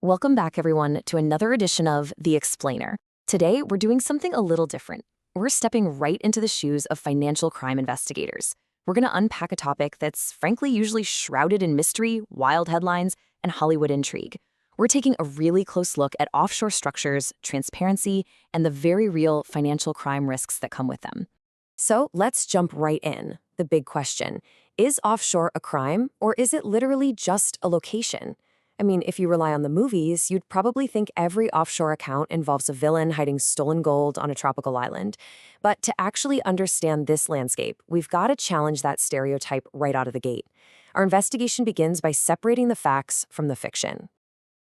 Welcome back, everyone, to another edition of The Explainer. Today, we're doing something a little different. We're stepping right into the shoes of financial crime investigators. We're going to unpack a topic that's frankly usually shrouded in mystery, wild headlines, and Hollywood intrigue. We're taking a really close look at offshore structures, transparency, and the very real financial crime risks that come with them. So let's jump right in. The big question: is offshore a crime, or is it literally just a location? I mean, if you rely on the movies, you'd probably think every offshore account involves a villain hiding stolen gold on a tropical island. But to actually understand this landscape, we've got to challenge that stereotype right out of the gate. Our investigation begins by separating the facts from the fiction.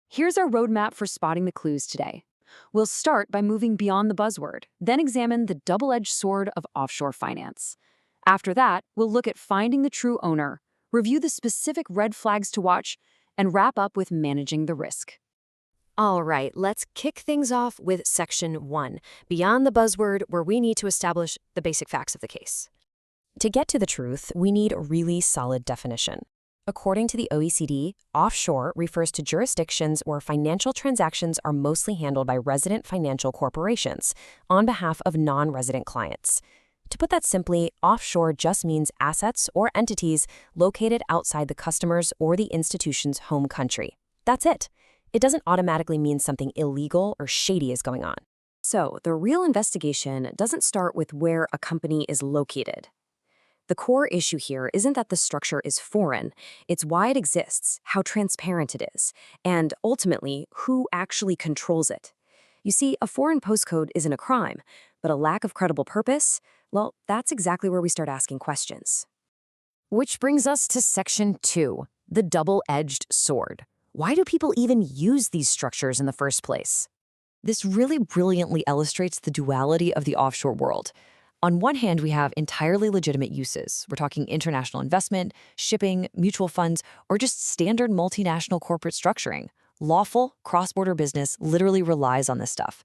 Here's our roadmap for spotting the clues today. We'll start by moving beyond the buzzword, then examine the double-edged sword of offshore finance. After that, we'll look at finding the true owner, review the specific red flags to watch, and wrap up with managing the risk. All right, let's kick things off with Section 1, Beyond the Buzzword, where we need to establish the basic facts of the case. To get to the truth, we need a really solid definition. According to the OECD, offshore refers to jurisdictions where financial transactions are mostly handled by resident financial corporations on behalf of non-resident clients. To put that simply, offshore just means assets or entities located outside the customer's or the institution's home country. That's it. It doesn't automatically mean something illegal or shady is going on. So, the real investigation doesn't start with where a company is located. The core issue here isn't that the structure is foreign, it's why it exists, how transparent it is, and ultimately, who actually controls it. You see, a foreign postcode isn't a crime, but a lack of credible purpose, well, that's exactly where we start asking questions. Which brings us to Section 2, the double-edged sword. Why do people even use these structures in the first place? This really brilliantly illustrates the duality of the offshore world. On one hand, we have entirely legitimate uses. We're talking international investment, shipping, mutual funds, or just standard multinational corporate structuring. Lawful, cross-border business literally relies on this stuff.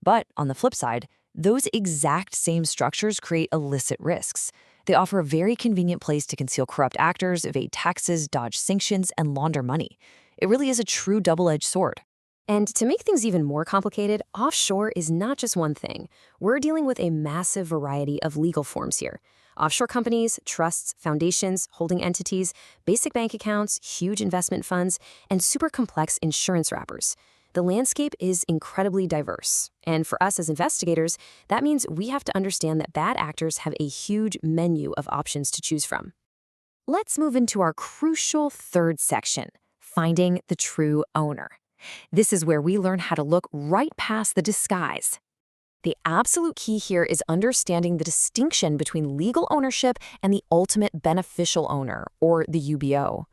But on the flip side, those exact same structures create illicit risks. They offer a very convenient place to conceal corrupt actors, evade taxes, dodge sanctions, and launder money. It really is a true double-edged sword. And to make things even more complicated, offshore is not just one thing. We're dealing with a massive variety of legal forms here. Offshore companies, trusts, foundations, holding entities, basic bank accounts, huge investment funds, and super complex insurance wrappers. The landscape is incredibly diverse. And for us as investigators, that means we have to understand that bad actors have a huge menu of options to choose from. Let's move into our crucial third section, finding the true owner. This is where we learn how to look right past the disguise. The absolute key here is understanding the distinction between legal ownership and the ultimate beneficial owner, or the UBO.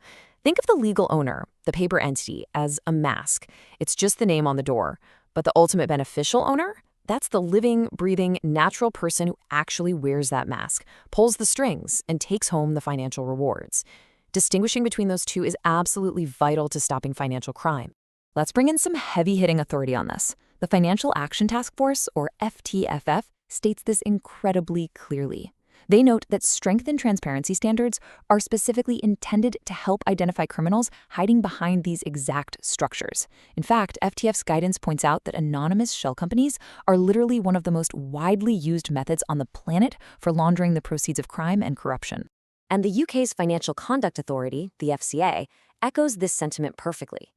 Think of the legal owner, the paper entity, as a mask. It's just the name on the door. But the ultimate beneficial owner? That's the living, breathing, natural person who actually wears that mask, pulls the strings, and takes home the financial rewards. Distinguishing between those two is absolutely vital to stopping financial crime. Let's bring in some heavy-hitting authority on this. The Financial Action Task Force, or FTFF, states this incredibly clearly. They note that strength and transparency standards are specifically intended to help identify criminals hiding behind these exact structures. In fact, FTF's guidance points out that anonymous shell companies are literally one of the most widely used methods on the planet for laundering the proceeds of crime and corruption. And the UK's Financial Conduct Authority, the FCA, echoes this sentiment perfectly.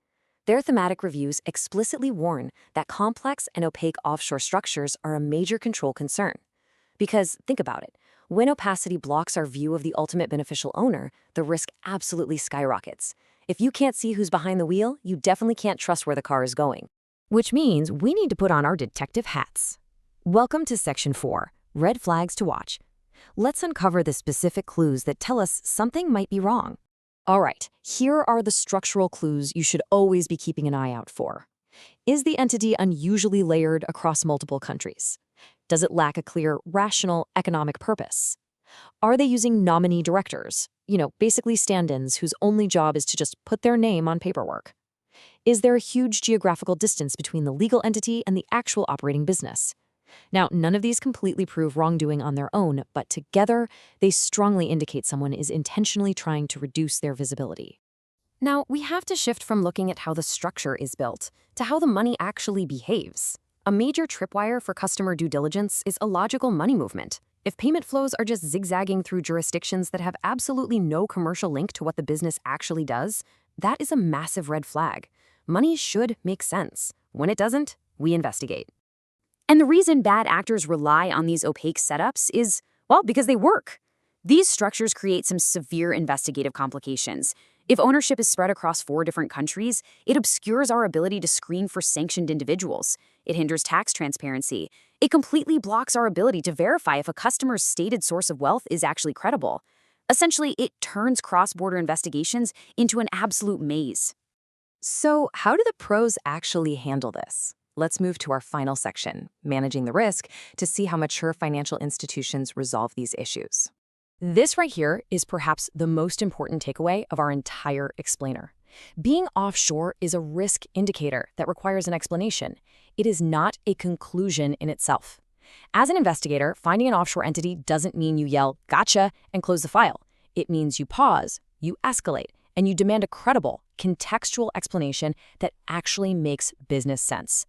Their thematic reviews explicitly warn that complex and opaque offshore structures are a major control concern. Because, think about it, when opacity blocks our view of the ultimate beneficial owner, the risk absolutely skyrockets. If you can't see who's behind the wheel, you definitely can't trust where the car is going. Which means we need to put on our detective hats. Welcome to Section 4, Red Flags to Watch. Let's uncover the specific clues that tell us something might be wrong. All right, here are the structural clues you should always be keeping an eye out for. Is the entity unusually layered across multiple countries? Does it lack a clear, rational economic purpose? Are they using nominee directors? Basically stand-ins whose only job is to just put their name on paperwork. Is there a huge geographical distance between the legal entity and the actual operating business? Now, none of these completely prove wrongdoing on their own, but together, they strongly indicate someone is intentionally trying to reduce their visibility. Now, we have to shift from looking at how the structure is built to how the money actually behaves. A major tripwire for customer due diligence is illogical money movement. If payment flows are just zigzagging through jurisdictions that have absolutely no commercial link to what the business actually does, that is a massive red flag. Money should make sense. When it doesn't, we investigate. And the reason bad actors rely on these opaque setups is, well, because they work. These structures create some severe investigative complications. If ownership is spread across 4 different countries, it obscures our ability to screen for sanctioned individuals. It hinders tax transparency. It completely blocks our ability to verify if a customer's stated source of wealth is actually credible. Essentially, it turns cross-border investigations into an absolute maze. So, how do the pros actually handle this? Let's move to our final section, managing the risk, to see how mature financial institutions resolve these issues. This right here is perhaps the most important takeaway of our entire explainer. Being offshore is a risk indicator that requires an explanation. It is not a conclusion in itself. As an investigator, finding an offshore entity doesn't mean you yell, "Gotcha," and close the file. It means you pause, you escalate, and you demand a credible, contextual explanation that actually makes business sense.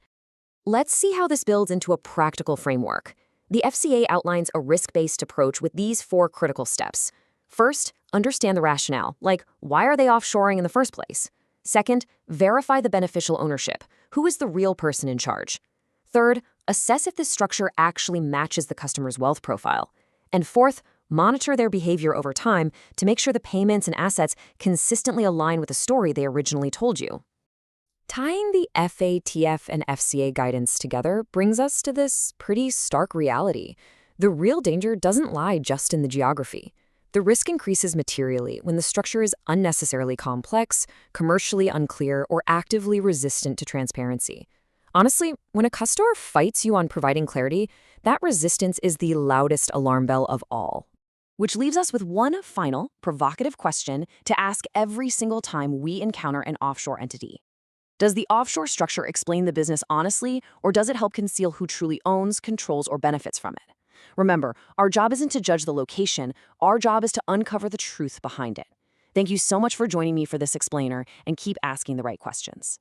Let's see how this builds into a practical framework. The FCA outlines a risk-based approach with these 4 critical steps. First, understand the rationale, like why are they offshoring in the first place? Second, verify the beneficial ownership. Who is the real person in charge? Third, assess if this structure actually matches the customer's wealth profile. And fourth, monitor their behavior over time to make sure the payments and assets consistently align with the story they originally told you. Tying the FATF and FCA guidance together brings us to this pretty stark reality. The real danger doesn't lie just in the geography. The risk increases materially when the structure is unnecessarily complex, commercially unclear, or actively resistant to transparency. Honestly, when a customer fights you on providing clarity, that resistance is the loudest alarm bell of all. Which leaves us with one final, provocative question to ask every single time we encounter an offshore entity. Does the offshore structure explain the business honestly, or does it help conceal who truly owns, controls, or benefits from it? Remember, our job isn't to judge the location, our job is to uncover the truth behind it. Thank you so much for joining me for this explainer, and keep asking the right questions.